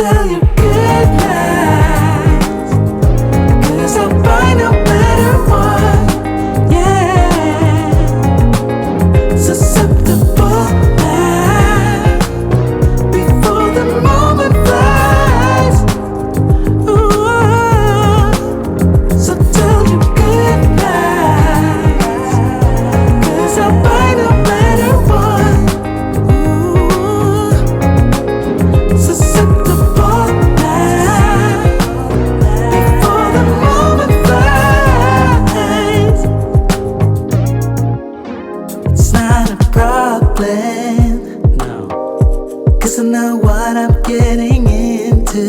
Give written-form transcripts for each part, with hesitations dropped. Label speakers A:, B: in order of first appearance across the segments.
A: tell you good night, 'cause I'll buy no matter what. Yeah, susceptible now, before the moment flies. Ooh, so tell you good night, 'cause I'll buy no matter what. Ooh, susceptible now, before the moment flies. It's not a problem, no, 'cause I know what I'm getting into.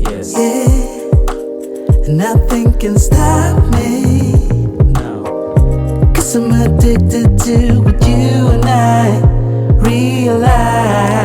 A: Yes. Yeah, and nothing can stop me, no, 'cause I'm addicted to what you and I realize.